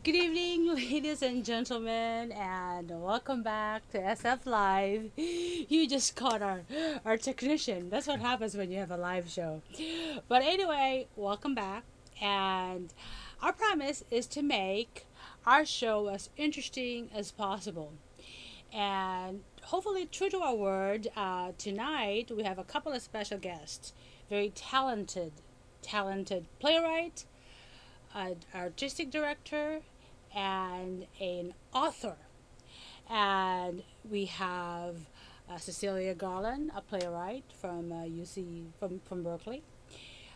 Good evening, ladies and gentlemen, and welcome back to SF Live. You just caught our technician. That's what happens when you have a live show. But anyway, welcome back. And our promise is to make our show as interesting as possible. And hopefully, true to our word, tonight we have a couple of special guests. Very talented playwright, artistic director, and an author. And we have Cecilia Gaerlan, a playwright from UC from Berkeley.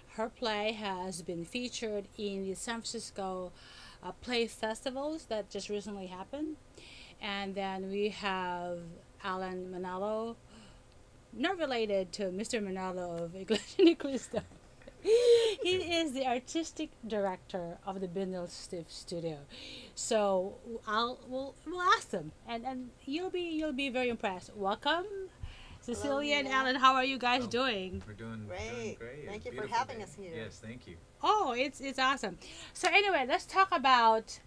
Her play has been featured in the San Francisco play festivals that just recently happened. And then we have Allan Manalo, not related to Mr. Manalo of Iglesia Ni Cristo. He is the artistic director of the Bindlestiff Studio. So we'll ask them, and you'll be very impressed. Welcome, Cecilia and Allan. How are you guys doing? We're doing great. Great. Thank you for having us here. Yes, thank you. Oh, it's awesome. So anyway, let's talk about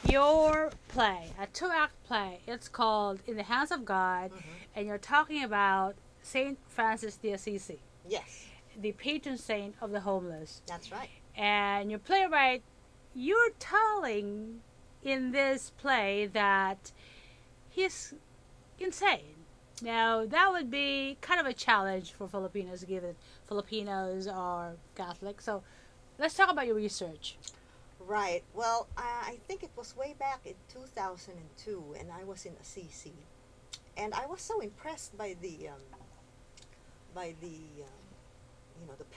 your play, a 2-act play. It's called In the Hands of God, and you're talking about Saint Francis de Assisi. Yes. The patron saint of the homeless. That's right. And your playwright, you're telling in this play that he's insane. Now, that would be kind of a challenge for Filipinos, given Filipinos are Catholic. So, let's talk about your research. Right. Well, I think it was way back in 2002, and I was in Assisi. And I was so impressed by the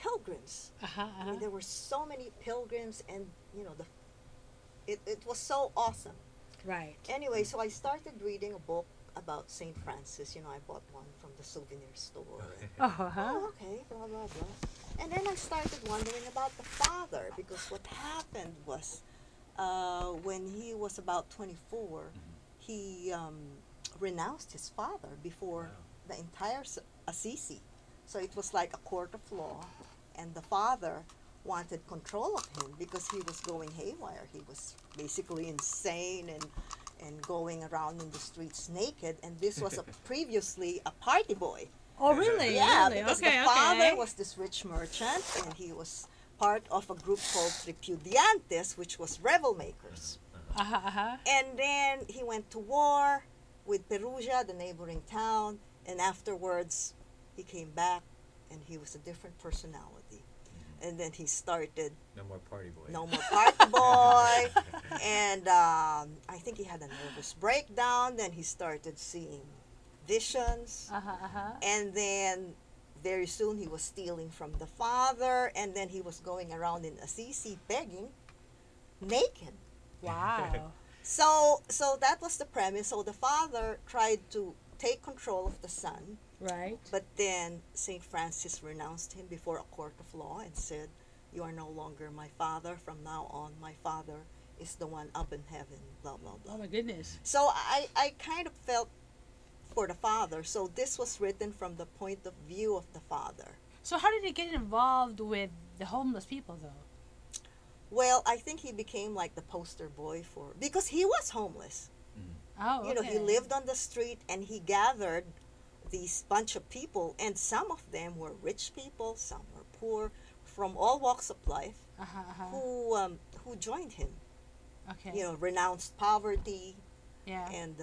pilgrims. I mean, there were so many pilgrims, and it was so awesome. Right. Anyway, so I started reading a book about Saint Francis. I bought one from the souvenir store. Okay, blah blah blah. And then I started wondering about the father, because what happened was, when he was about 24, he renounced his father before the entire Assisi. So it was like a court of law, and the father wanted control of him because he was going haywire. He was basically insane and going around in the streets naked, and this was previously a party boy. Oh, really? Yeah, really? because Okay, the father was this rich merchant, and he was part of a group called Tripudiantes, which was revel makers. And then he went to war with Perugia, the neighboring town, and afterwards he came back, and he was a different personality. And then he started... No more party boy. No more party boy. And I think he had a nervous breakdown. Then he started seeing visions. And then very soon he was stealing from the father. And then he was going around in Assisi begging, naked. Wow. So that was the premise. So the father tried to take control of the son. Right. But then St. Francis renounced him before a court of law and said, "You are no longer my father. From now on, my father is the one up in heaven," blah, blah, blah. Oh, my goodness. So I kind of felt for the father. So this was written from the point of view of the father. So how did he get involved with the homeless people, though? Well, I think he became like the poster boy because he was homeless. Oh, okay. He lived on the street, and he gathered these bunch of people, and some of them were rich people, some were poor, from all walks of life, who joined him. Okay. Renounced poverty. Yeah. And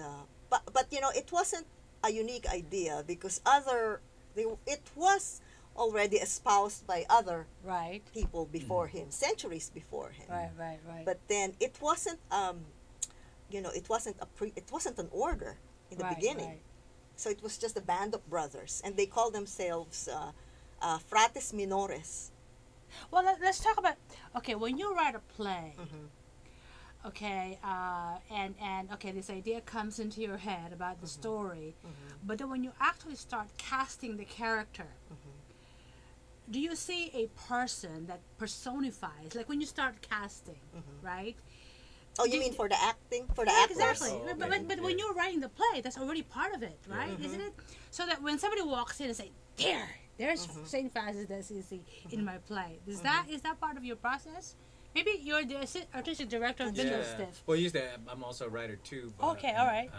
but it wasn't a unique idea, because it was already espoused by other people before him, centuries before him. Right. But then it wasn't it wasn't an order in the beginning. Right. So it was just a band of brothers, and they called themselves frates minores. Well, let's talk about, when you write a play, this idea comes into your head about the story, but then when you actually start casting the character, do you see a person that personifies, like when you start casting, right? Oh, you mean for the acting? For the actors? Exactly. Oh, okay. But when you're writing the play, that's already part of it, right? Isn't it? So that when somebody walks in and say, there's St. Francis de Assisi in my play. Is that part of your process? Maybe you're the artistic director of Bindlestiff. Well, I'm also a writer too. But, okay, all right.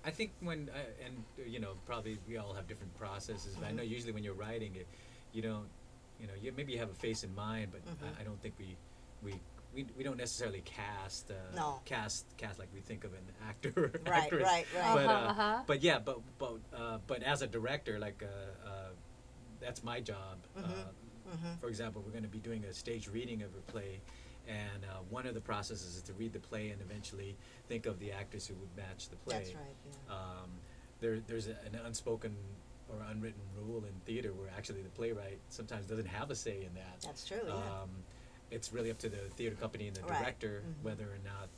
I think when and you know, probably we all have different processes. But I know usually when you're writing it, you don't, you maybe you have a face in mind, but I don't think we don't necessarily cast like we think of an actor or actress. Right. But as a director, like that's my job. For example, we're going to be doing a stage reading of a play, and one of the processes is to read the play and eventually think of the actors who would match the play. That's right. Yeah. There's an unspoken or unwritten rule in theater where actually the playwright sometimes doesn't have a say in that. That's true. Yeah. It's really up to the theater company and the director whether or not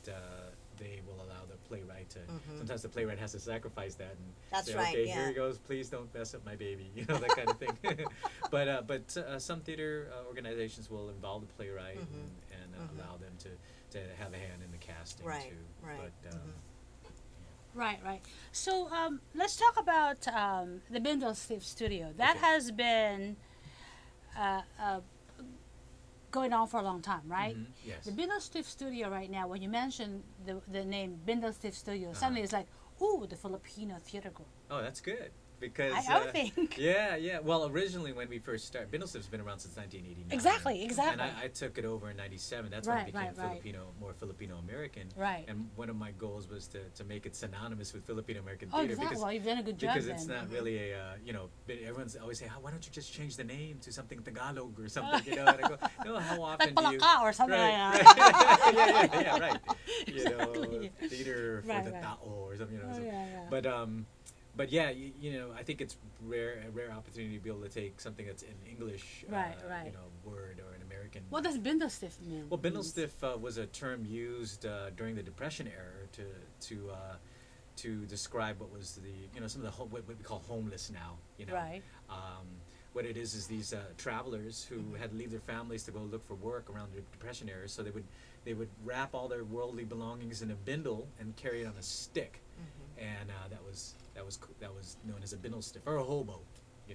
they will allow the playwright to. Sometimes the playwright has to sacrifice that and say, okay, here he goes. Please don't mess up my baby. That kind of thing. But some theater organizations will involve the playwright and allow them to have a hand in the casting too. Right. But, Right. So let's talk about the Bindlestiff Studio. That has been going on for a long time, right? Yes. The Bindlestiff Studio right now, when you mention the name Bindlestiff Studio, suddenly it's like, ooh, the Filipino Theater Group. Oh, that's good. Because I think. Yeah. Well, originally when we first started, Bindlestiff's been around since 1989. Exactly. And I took it over in '97. That's when it became more Filipino American. Right. And one of my goals was to make it synonymous with Filipino American Oh, theater. exactly. Well, you've done a good job Because then. it's not really a everyone's always say, why don't you just change the name to something Tagalog or something? And I go, no, how often like do you? Palaka or something like that. Yeah, right. Exactly. Theater for the tao or something. But yeah, I think it's a rare opportunity to be able to take something that's in English, word or an American. What does Bindlestiff mean? Well, Bindlestiff was a term used during the Depression era to describe what was some of the what we call homeless now. Right. What it is these travelers who had to leave their families to go look for work around the Depression era. So they would wrap all their worldly belongings in a bindle and carry it on a stick, and that was known as a Bindlestiff or a hobo.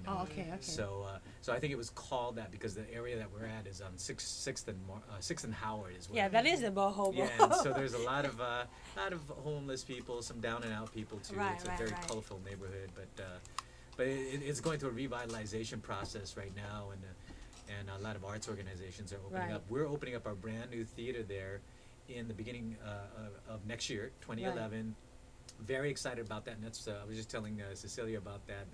Oh, okay. So I think it was called that because the area that we're at is on Sixth and Howard is. That is the hobo. Yeah, and so there's a lot of homeless people, some down and out people too. It's a very colorful neighborhood, but it's going through a revitalization process right now, and a lot of arts organizations are opening up. We're opening up our brand new theater there in the beginning of next year, 2011. Very excited about that, and that's I was just telling Cecilia about that.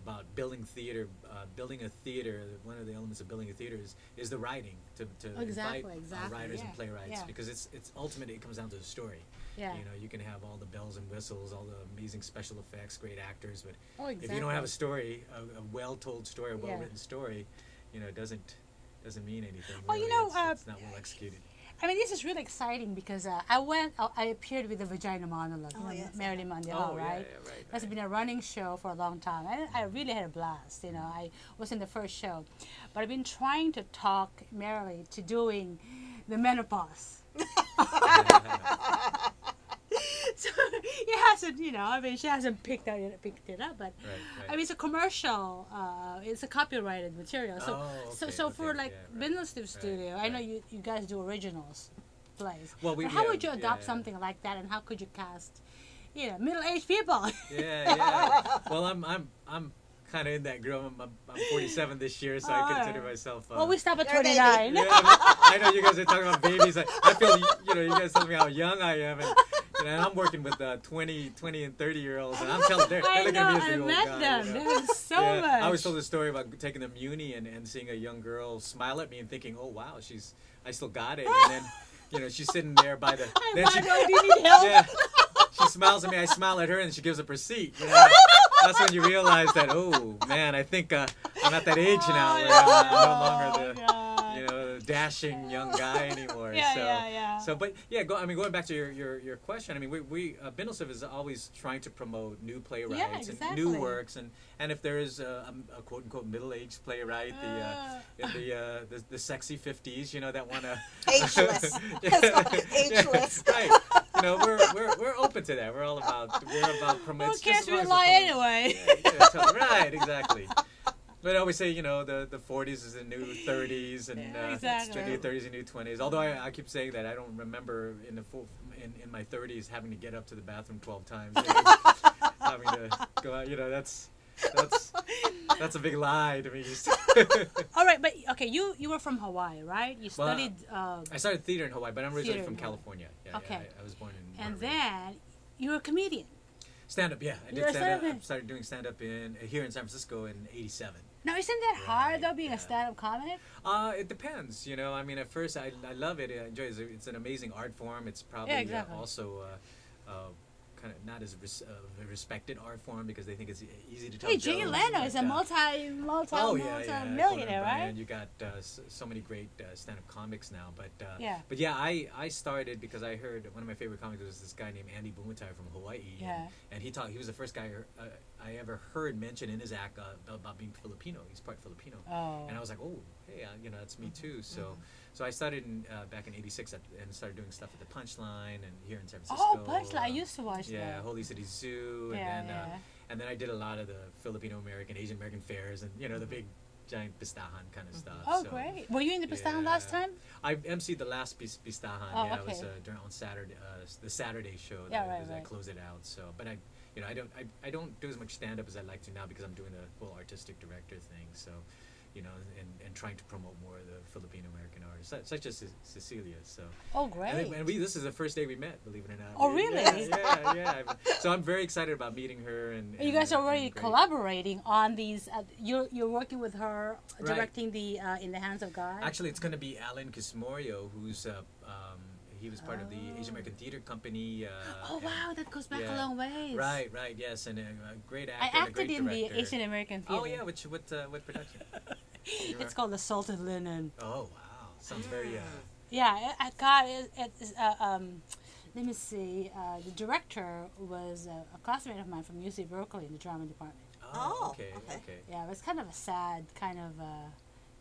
About building theater, building a theater. One of the elements of building a theater is the writing to invite writers and playwrights because it's ultimately it comes down to the story. Yeah. You can have all the bells and whistles, all the amazing special effects, great actors, but exactly. if you don't have a story, a well-told story, a well-written story, it doesn't mean anything. Well, really. It's not well executed. I mean, this is really exciting because I appeared with the Vagina Monologue, Myrna Lim, right? Yeah, right. That's been a running show for a long time. I really had a blast, I was in the first show. But I've been trying to talk Myrna to doing the menopause. So it hasn't, she hasn't picked it up, but I mean, it's a commercial, it's a copyrighted material. So for Bindlestiff Studio, I know you guys do originals plays. Well, how would you adopt something like that, and how could you cast, middle-aged people? Well, I'm kind of in that group. I'm 47 this year, so I consider myself. Well, we stop at 29. I know you guys are talking about babies. I feel you guys telling me how young I am, and I'm working with 20 and 30-year-olds, and I'm telling they're looking at me as the old guy. Them. There's so much. I always told this story about taking the Muni and seeing a young girl smile at me and thinking, oh wow, I still got it, and then she's sitting there by the. Do you need help? Yeah, she smiles at me. I smile at her, and she gives up her seat. That's when you realize that, oh man, I think I'm at that age now where I'm no longer the dashing young guy anymore. Going back to your question, I mean, we Bindlestiff is always trying to promote new playwrights and new works, and if there is a quote unquote middle-aged playwright, the sexy 50s, that want to ageless, ageless, right? We're open to that. We're about promoting. Who cares? We lie anyway. Right, exactly. But I always say, you know, the 40s is the new 30s, and exactly. the new 30s and new 20s. Although I keep saying that, I don't remember in my 30s having to get up to the bathroom 12 times. Having to go out, you know, that's a big lie to me. All right, but okay, you were from Hawaii, right? You studied. I started theater in Hawaii, but I'm originally from California. Yeah, okay. Yeah, I was born in. And then you were a comedian. Stand up, yeah. I did stand up. Started doing stand up here in San Francisco in '87. Now, isn't that hard though, being a stand-up comic? It depends, you know. I mean, at first I love it. I enjoy it. It's an amazing art form. It's probably also kind of not as respected art form because they think it's easy to tell. Hey, Jay Leno is a multi-millionaire, right? And you got so many great stand-up comics now. But I started because I heard one of my favorite comics was this guy named Andy Bumatai from Hawaii. Yeah. And he was the first guy I ever heard mention in his act about being Filipino. He's part Filipino. Oh. And I was like, oh, hey, you know, that's me too. So I started back in '86 and started doing stuff at the Punchline and here in San Francisco. Oh, Punchline! I used to watch that. Yeah, Holy City Zoo, and then I did a lot of the Filipino American, Asian American fairs, and you know the big, giant pistahan kind of stuff. Oh, great! Were you in the pistahan last time? I emceed the last pistahan. Oh, It was on Saturday, the Saturday show. I closed it out. So, but I don't do as much stand up as I'd like to now because I'm doing the whole artistic director thing. So. You know, and trying to promote more of the Filipino American artists, such as Cecilia. So. Oh, great! And this is the first day we met, believe it or not. Oh, really? Yeah. So I'm very excited about meeting her. And you guys are already collaborating on these. You're working with her, directing the In the Hands of God. Actually, it's going to be Alan Kismorio, who's he was part of the Asian American Theater Company. Oh wow, that goes back a long ways. Right, yes, and a great actor. I acted in the Asian American Theater. Oh yeah, what production? It's called The Salted Linen. Oh wow, sounds very. Yeah, I got it. Let me see. The director was a classmate of mine from UC Berkeley in the drama department. Oh, okay. Yeah, it was kind of a sad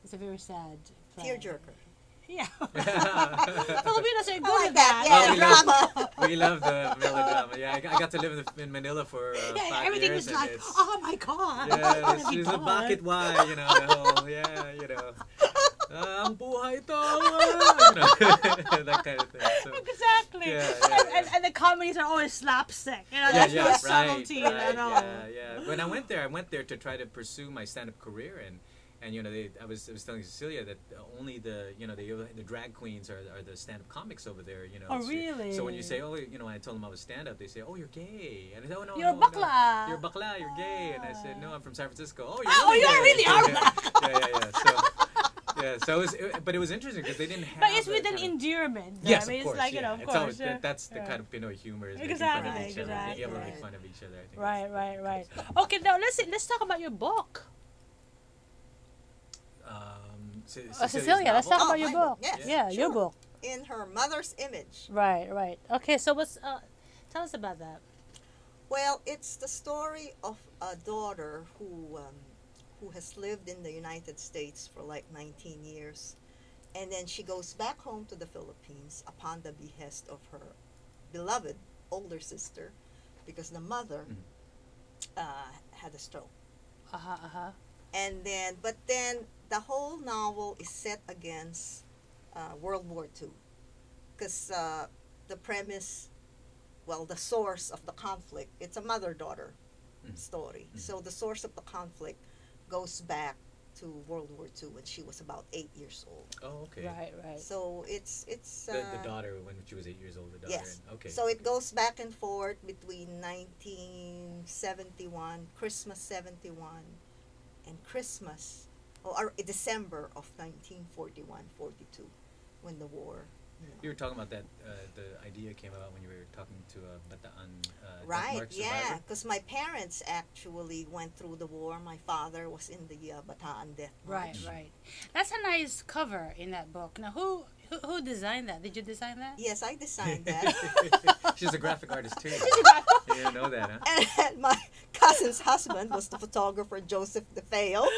it's a very sad play. Tearjerker. Yeah. Filipinos are good at that. that. Yeah, drama. We love the melodrama. Yeah, I got to live in Manila for 5 years. Everything was like, oh my God. Yeah, it's a bakit why, you know, the whole, you know. Ang buhay ito. You know, that kind of thing. So, exactly. And the comedies are always slapstick. You know, that's the subtlety. Yeah. When I went there to try to pursue my stand-up career, and you know, I was telling Cecilia that only the drag queens are the stand-up comics over there. You know. Oh, really? So when you say, oh, you know, when I told them I was stand-up, they say, oh, you're gay, and I said, oh no, you're bakla. No. You're bakla, you're gay, and I said, no, I'm from San Francisco. Oh, you really are. But it was interesting because they didn't have. But it's with an endearment. Yes, I mean, of course. It's like, you know, of course. Always, that's the kind of Pinoy humor. Is making fun of each other, being able to make fun of each other. I think Right. Okay, now let's talk about your book. Cecilia, let's talk about your book. Yes, yeah, your book. In Her Mother's Image. Right. Okay, so tell us about that. Well, it's the story of a daughter who has lived in the United States for like 19 years, and then she goes back home to the Philippines upon the behest of her beloved older sister, because the mother had a stroke. But then the whole novel is set against World War II, because the premise, the source of the conflict, it's a mother-daughter story. So the source of the conflict goes back to World War II when she was about 8 years old. Oh, okay. Right. So it's the daughter when she was 8 years old. The daughter. Yes. Okay. So it goes back and forth between 1971, Christmas 71, and Christmas, or December of 1941-42, when the war. You were talking about that. The idea came about when you were talking to Bataan. Right. Yeah, because my parents actually went through the war. My father was in the Bataan death march. Right. That's a nice cover in that book. Now, who designed that? Did you design that? Yes, I designed that. She's a graphic artist too. You didn't know that, huh? And my cousin's husband was the photographer Joseph DeFeo.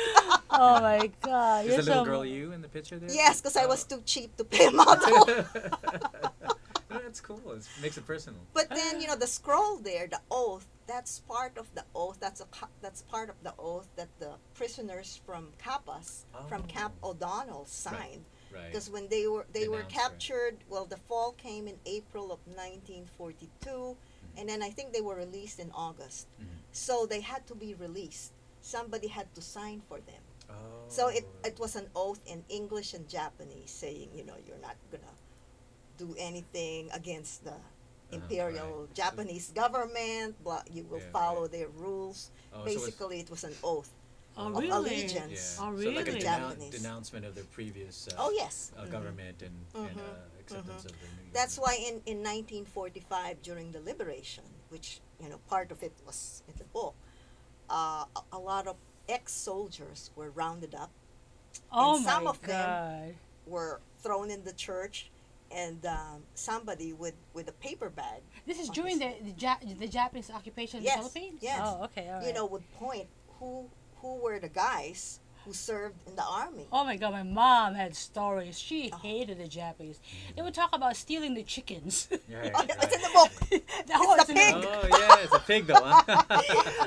Oh my God! Is the little girl you in the picture there? Yes, because I was too cheap to pay a model. That's cool. It makes it personal. But then, you know, the scroll there, the oath, that's part of the oath. That's part of the oath that the prisoners from Capas, from Camp O'Donnell signed. Right. Because when they were Denounced, captured, well, the fall came in April of 1942, and then I think they were released in August. So they had to be released. Somebody had to sign for them. Oh. So it was an oath in English and Japanese saying, you know, you're not gonna do anything against the imperial Japanese government, but you will follow their rules. Basically, it was an oath of allegiance So like a denouncement of their previous government and acceptance of the new. That's why in 1945, during the liberation, which, you know, part of it was in the book, a lot of ex-soldiers were rounded up. Oh, and some my of God. them were thrown in the church, and somebody with a paper bag. This is during the Japanese occupation in the Philippines? Yes. Oh, okay, all right. You know, would point who were the guys who served in the army. Oh my God, my mom had stories. She hated the Japanese. They would talk about stealing the chickens. It's in the book. It's the pig. Oh yeah, it's a pig though, huh?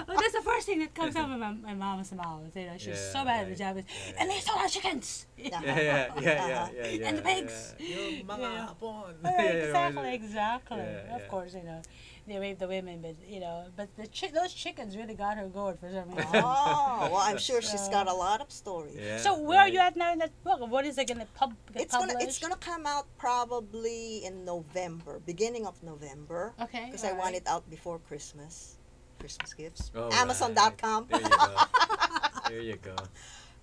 Well, that's the first thing that comes out of my mom's mouth. You know, she was so mad at the Japanese. And they stole our chickens. Yeah. And the pigs. Yung mga hapon. Exactly. Of course, you know, they raped the women, but you know, those chickens really got her going for some reason. Oh, well, I'm sure she's got a lot of stories. Yeah, so where are you at now in that book? What is it going to It's gonna come out probably in November, beginning of November. Okay. Because I want it out before Christmas gifts. Oh, Amazon.com. There you go. There you go.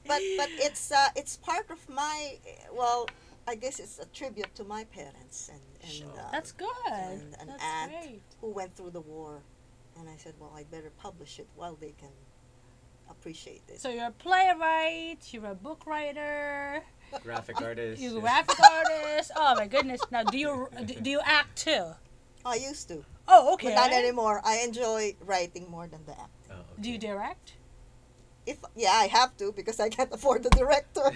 But it's part of my, well, I guess it's a tribute to my parents and that's good. And an that's aunt great. who went through the war, and I said, well, I better publish it while they can appreciate it. So you're a playwright, you're a book writer, Graphic artist. you're a graphic artist. Oh my goodness! Now, do you act too? I used to. Oh, okay. But not anymore. I enjoy writing more than the acting. Oh, okay. Do you direct? I have to because I can't afford the director.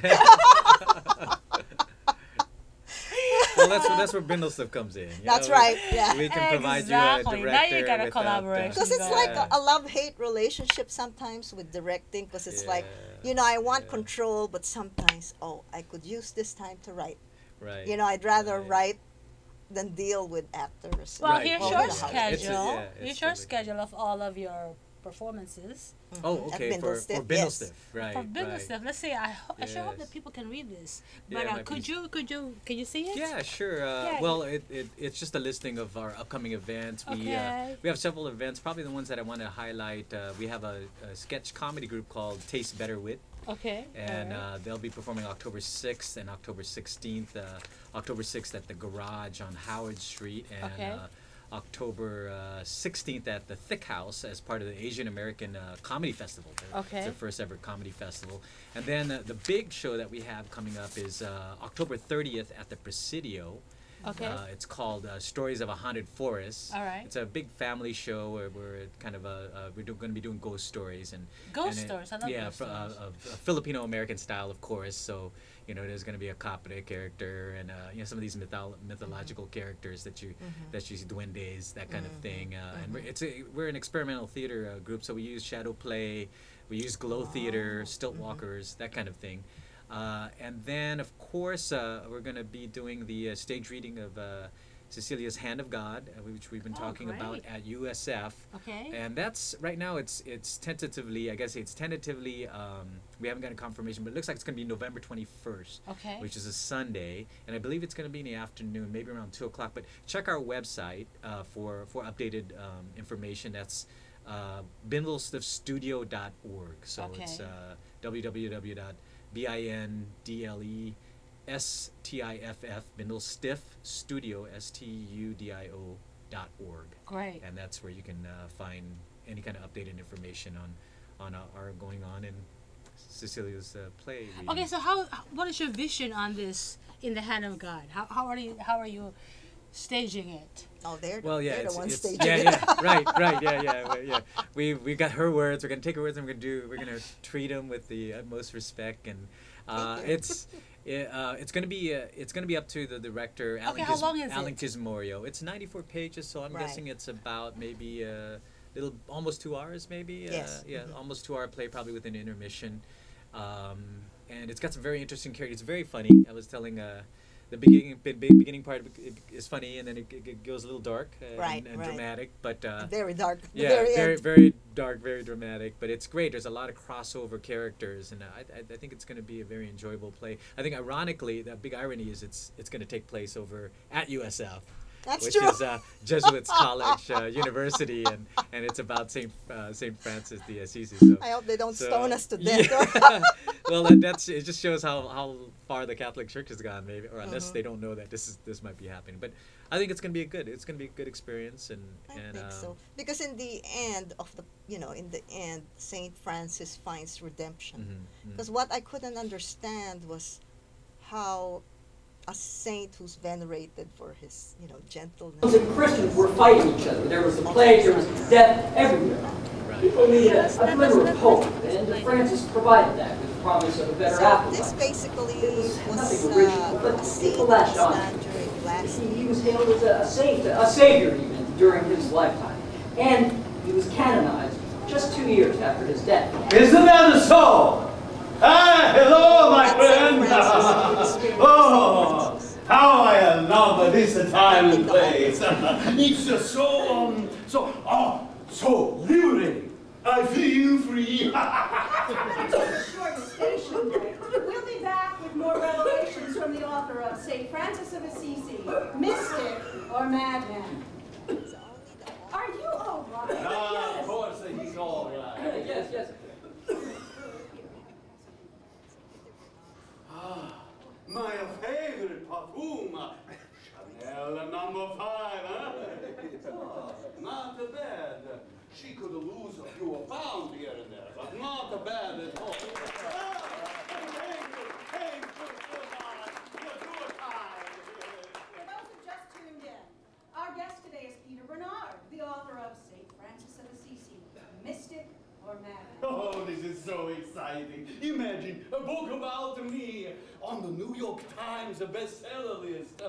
Well, that's where Bindlestiff comes in. That's right. Yeah. We can provide you a Exactly. director. Now you got a collaboration. Because it's like a love-hate relationship sometimes with directing. Because it's like, you know, I want control, but sometimes, I could use this time to write. Right. You know, I'd rather write than deal with actors. Well, Right. here's Well, your it's schedule. it's Here's your totally- schedule of all of your performances. Oh, okay. At For Bindlestiff, Bindlestiff, yes. right. For Bindlestiff, let's see. I sure hope Yes. that people can read this. Yeah, But it might can you see it? Yeah, sure. Well, it's just a listing of our upcoming events. We have several events. Probably the ones that I want to highlight. We have a sketch comedy group called Taste Better Wit. Okay. And they'll be performing October 6th and October 16th. October 6th at the Garage on Howard Street, and October 16th at the Thick House as part of the Asian American Comedy Festival. It's their first ever comedy festival. And then the big show that we have coming up is October 30th at the Presidio. Okay. It's called Stories of a Haunted Forest. All right. It's a big family show where we're kind of we're going to be doing ghost stories and stories. I love ghost stories. a Filipino American style, of course. So you know, there's going to be a kapre character and you know, some of these mythological characters that you see, duendes, that kind of thing. And we're an experimental theater group, so we use shadow play, we use glow theater, stilt walkers, that kind of thing. And then, of course, we're going to be doing the stage reading of Cecilia's Hand of God, which we've been talking about at USF. Okay. And that's, right now, it's tentatively, we haven't got a confirmation, but it looks like it's going to be November 21st, which is a Sunday. And I believe it's going to be in the afternoon, maybe around 2 o'clock. But check our website for updated information. That's bindlestiffstudio.org. So it's BINDLESTIFF Bindlestiff Studio STUDIO.org. Great. And that's where you can find any kind of updated information on our going on in Cecilia's play. Okay, so what is your vision on this in the Hand of God? How are you staging it? Oh, they're the ones staging it. Right, yeah. We got her words. We're gonna take her words and we're gonna treat them with the utmost respect, and it's It's gonna be up to the director. Okay, how long is Alan it? Gizmorio. It's 94 pages, so I'm Right. guessing it's about maybe almost 2 hours, maybe. Yes. Yeah, almost 2 hour play, probably with an intermission. And it's got some very interesting characters. It's very funny. I was telling the beginning part is funny, and then it goes a little dark Right, and right. dramatic. But Very dark. The yeah, very very end. very dark, very dramatic. But it's great. There's a lot of crossover characters, and I think it's going to be a very enjoyable play. I think ironically, the big irony is it's going to take place over at USF. That's which true. is Jesuits College University, and it's about Saint Francis de Assisi. So I hope they don't so- stone us to death. Yeah. Well, that's it. Just shows how far the Catholic Church has gone, maybe, or unless they don't know that this might be happening. But I think it's gonna be a good experience, and I think so. Because in the end, Saint Francis finds redemption. Because what I couldn't understand was how a saint who's venerated for his, gentleness. Muslims and Christians were fighting each other. There was the plague, there was death everywhere. People needed a glimmer of hope, and Francis provided that with the promise of a better So afterlife. this basically It was was nothing original, but a saint people who latched was on. not during last He was hailed as a saint, a savior even, during his lifetime. And he was canonized just 2 years after his death. Isn't that so? Ah, hello, my friend. Oh, how I love this time and place. It's so liberating. I feel free. Short station break. We'll be back with more revelations from the author of St. Francis of Assisi, Mystic or Madman. Are you all right? Of course, he's all right. Yes, yes. My favorite perfume, Chanel number 5, huh? Oh, not bad. She could lose a few pounds here and there, but not bad at all. Thank you so much. You're too kind. For those who just tuned in, our guest today is Peter Bernard, the author of St. Francis of Assisi, Mystic or Madman. Oh, this is so exciting. Imagine a book about me on the New York Times bestseller list.